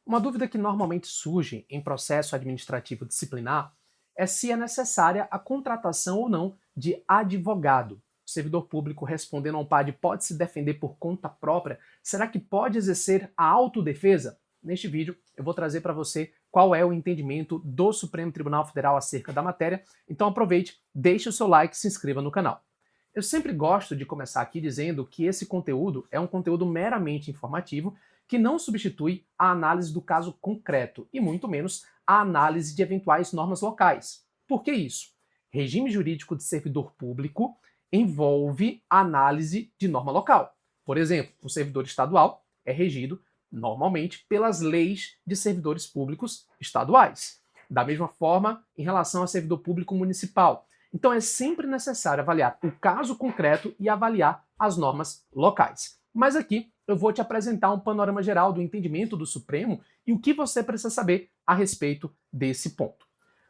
Uma dúvida que normalmente surge em processo administrativo disciplinar é se é necessária a contratação ou não de advogado. O servidor público respondendo a um PAD pode se defender por conta própria? Será que pode exercer a autodefesa? Neste vídeo eu vou trazer para você qual é o entendimento do Supremo Tribunal Federal acerca da matéria, então aproveite, deixe o seu like e se inscreva no canal. Eu sempre gosto de começar aqui dizendo que esse conteúdo é um conteúdo meramente informativo que não substitui a análise do caso concreto e muito menos a análise de eventuais normas locais. Por que isso? Regime jurídico de servidor público envolve a análise de norma local. Por exemplo, o servidor estadual é regido normalmente pelas leis de servidores públicos estaduais. Da mesma forma, em relação ao servidor público municipal. Então é sempre necessário avaliar o caso concreto e avaliar as normas locais. Mas aqui eu vou te apresentar um panorama geral do entendimento do Supremo e o que você precisa saber a respeito desse ponto.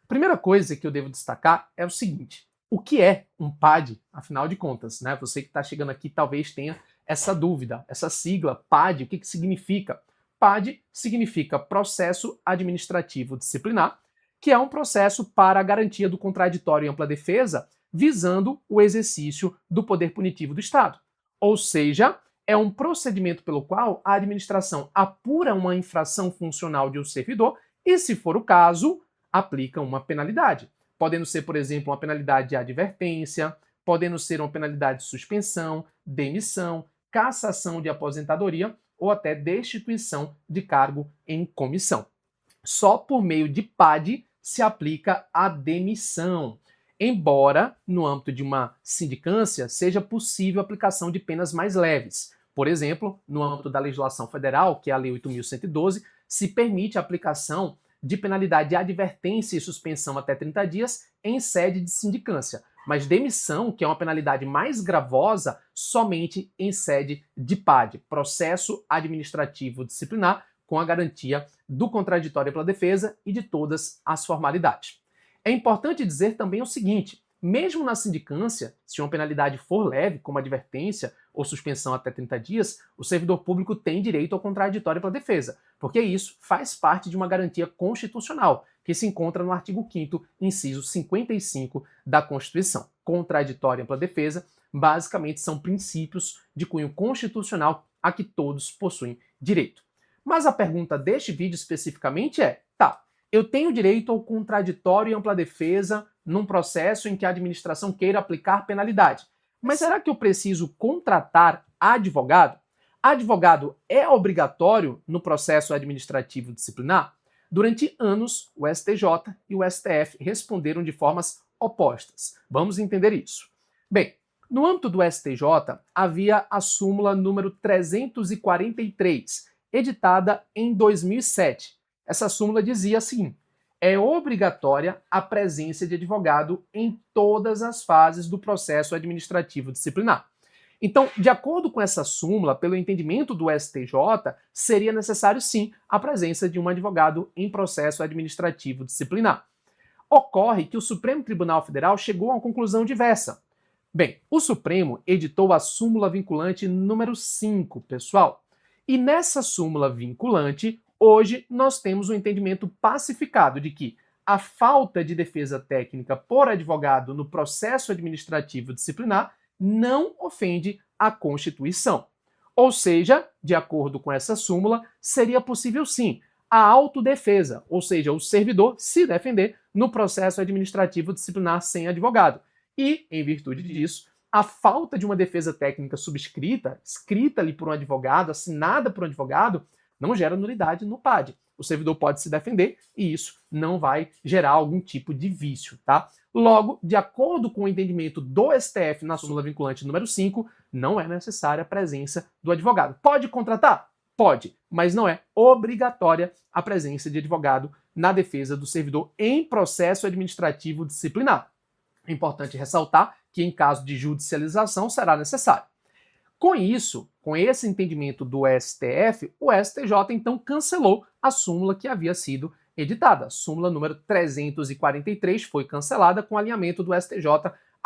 Primeira coisa que eu devo destacar é o seguinte: o que é um PAD, afinal de contas, né? Você que está chegando aqui talvez tenha essa dúvida, essa sigla PAD, o que significa? PAD significa Processo Administrativo Disciplinar, que é um processo para a garantia do contraditório e ampla defesa, visando o exercício do poder punitivo do Estado. Ou seja, é um procedimento pelo qual a administração apura uma infração funcional de um servidor e, se for o caso, aplica uma penalidade. Podendo ser, por exemplo, uma penalidade de advertência, podendo ser uma penalidade de suspensão, demissão, cassação de aposentadoria ou até destituição de cargo em comissão. Só por meio de PAD se aplica a demissão, embora no âmbito de uma sindicância seja possível a aplicação de penas mais leves. Por exemplo, no âmbito da legislação federal, que é a Lei 8.112, se permite a aplicação de penalidade de advertência e suspensão até 30 dias em sede de sindicância, mas demissão, que é uma penalidade mais gravosa, somente em sede de PAD, Processo Administrativo Disciplinar, com a garantia do contraditório pela defesa e de todas as formalidades. É importante dizer também o seguinte: mesmo na sindicância, se uma penalidade for leve, como advertência ou suspensão até 30 dias, o servidor público tem direito ao contraditório pela defesa, porque isso faz parte de uma garantia constitucional, que se encontra no artigo 5º, inciso 55 da Constituição. Contraditório e ampla defesa, basicamente, são princípios de cunho constitucional a que todos possuem direito. Mas a pergunta deste vídeo especificamente é: tá, eu tenho direito ao contraditório e ampla defesa num processo em que a administração queira aplicar penalidade, mas será que eu preciso contratar advogado? Advogado é obrigatório no processo administrativo disciplinar? Durante anos, o STJ e o STF responderam de formas opostas. Vamos entender isso. Bem, no âmbito do STJ, havia a súmula número 343, editada em 2007. Essa súmula dizia assim: é obrigatória a presença de advogado em todas as fases do processo administrativo disciplinar. Então, de acordo com essa súmula, pelo entendimento do STJ, seria necessário sim a presença de um advogado em processo administrativo disciplinar. Ocorre que o Supremo Tribunal Federal chegou a uma conclusão diversa. Bem, o Supremo editou a súmula vinculante número 5, pessoal. E nessa súmula vinculante, hoje nós temos um entendimento pacificado de que a falta de defesa técnica por advogado no processo administrativo disciplinar não ofende a Constituição. Ou seja, de acordo com essa súmula, seria possível sim a autodefesa, ou seja, o servidor se defender no processo administrativo disciplinar sem advogado. E, em virtude disso, a falta de uma defesa técnica subscrita, escrita ali por um advogado, assinada por um advogado, não gera nulidade no PAD. O servidor pode se defender e isso não vai gerar algum tipo de vício, tá? Logo, de acordo com o entendimento do STF na súmula vinculante número 5, não é necessária a presença do advogado. Pode contratar? Pode, mas não é obrigatória a presença de advogado na defesa do servidor em processo administrativo disciplinar. É importante ressaltar que, em caso de judicialização, será necessário. Com isso, com esse entendimento do STF, o STJ então cancelou a súmula que havia sido editada. A súmula número 343 foi cancelada com alinhamento do STJ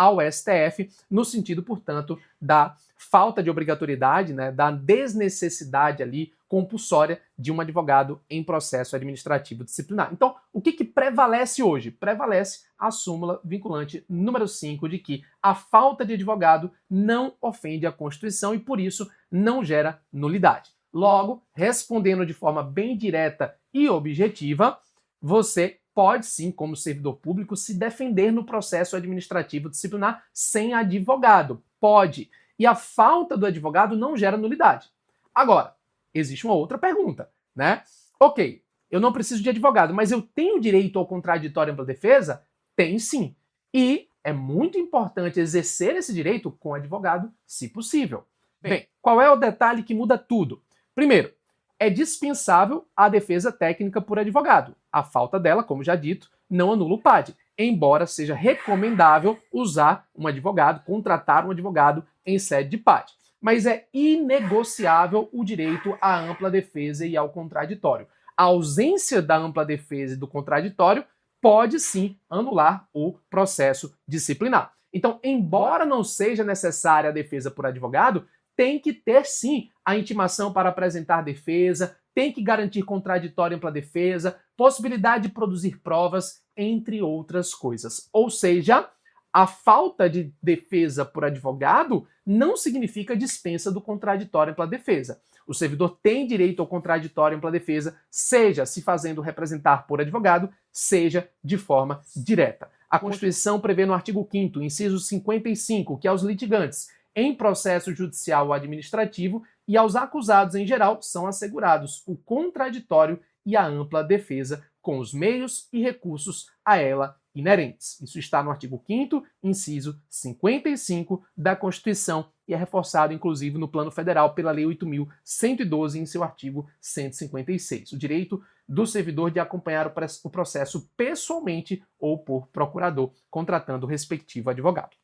ao STF, no sentido, portanto, da falta de obrigatoriedade, né, da desnecessidade ali compulsória de um advogado em processo administrativo disciplinar. Então, o que prevalece hoje? Prevalece a súmula vinculante número 5 de que a falta de advogado não ofende a Constituição e, por isso, não gera nulidade. Logo, respondendo de forma bem direta e objetiva, você pode sim, como servidor público, se defender no processo administrativo disciplinar sem advogado. Pode. E a falta do advogado não gera nulidade. Agora, existe uma outra pergunta, né? Ok, eu não preciso de advogado, mas eu tenho direito ao contraditório ampla defesa? Tem sim. E é muito importante exercer esse direito com advogado, se possível. Bem, qual é o detalhe que muda tudo? Primeiro, é dispensável a defesa técnica por advogado. A falta dela, como já dito, não anula o PAD, embora seja recomendável usar um advogado, contratar um advogado em sede de PAD. Mas é inegociável o direito à ampla defesa e ao contraditório. A ausência da ampla defesa e do contraditório pode sim anular o processo disciplinar. Então, embora não seja necessária a defesa por advogado, tem que ter sim a intimação para apresentar defesa, tem que garantir contraditório e ampla defesa, possibilidade de produzir provas, entre outras coisas. Ou seja, a falta de defesa por advogado não significa dispensa do contraditório e ampla defesa. O servidor tem direito ao contraditório e ampla defesa, seja se fazendo representar por advogado, seja de forma direta. A Constituição prevê no artigo 5º, inciso 55, que aos litigantes em processo judicial ou administrativo e aos acusados em geral são assegurados o contraditório e a ampla defesa com os meios e recursos a ela inerentes. Isso está no artigo 5º, inciso 55 da Constituição e é reforçado, inclusive, no Plano Federal pela Lei 8.112, em seu artigo 156. O direito do servidor de acompanhar o processo pessoalmente ou por procurador, contratando o respectivo advogado.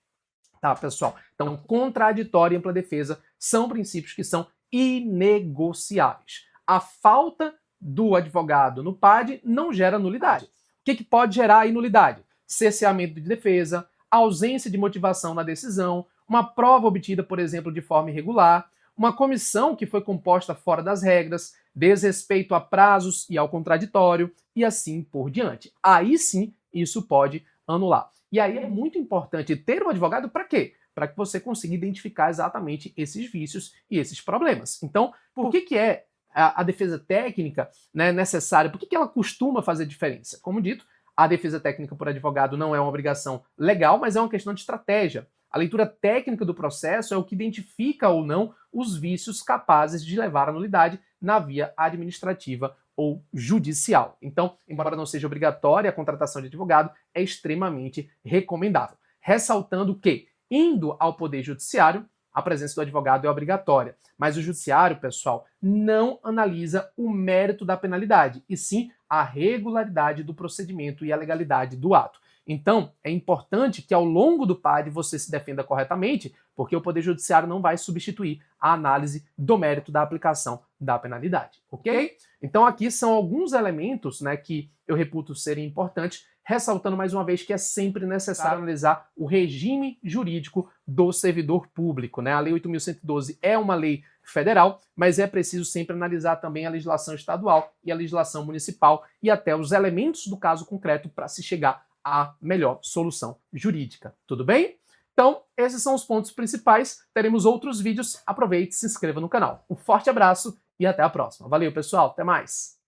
Tá, pessoal? Então, contraditório e ampla defesa são princípios que são inegociáveis. A falta do advogado no PAD não gera nulidade. O que pode gerar nulidade? Cerceamento de defesa, ausência de motivação na decisão, uma prova obtida, por exemplo, de forma irregular, uma comissão que foi composta fora das regras, desrespeito a prazos e ao contraditório, e assim por diante. Aí sim, isso pode anular. E aí é muito importante ter um advogado para quê? Para que você consiga identificar exatamente esses vícios e esses problemas. Então, por que é a defesa técnica, né, necessária? Por que ela costuma fazer diferença? Como dito, a defesa técnica por advogado não é uma obrigação legal, mas é uma questão de estratégia. A leitura técnica do processo é o que identifica ou não os vícios capazes de levar à nulidade na via administrativa ou judicial. Então, embora não seja obrigatória a contratação de advogado, é extremamente recomendável. Ressaltando que, indo ao Poder Judiciário, a presença do advogado é obrigatória. Mas o Judiciário, pessoal, não analisa o mérito da penalidade, e sim a regularidade do procedimento e a legalidade do ato. Então, é importante que ao longo do PAD você se defenda corretamente, porque o Poder Judiciário não vai substituir a análise do mérito da aplicação da penalidade, ok? Então aqui são alguns elementos, né, que eu reputo serem importantes, ressaltando mais uma vez que é sempre necessário analisar o regime jurídico do servidor público, né? A Lei 8.112 é uma lei federal, mas é preciso sempre analisar também a legislação estadual e a legislação municipal e até os elementos do caso concreto para se chegar à melhor solução jurídica. Tudo bem? Então, esses são os pontos principais. Teremos outros vídeos. Aproveite e se inscreva no canal. Um forte abraço e até a próxima. Valeu, pessoal. Até mais.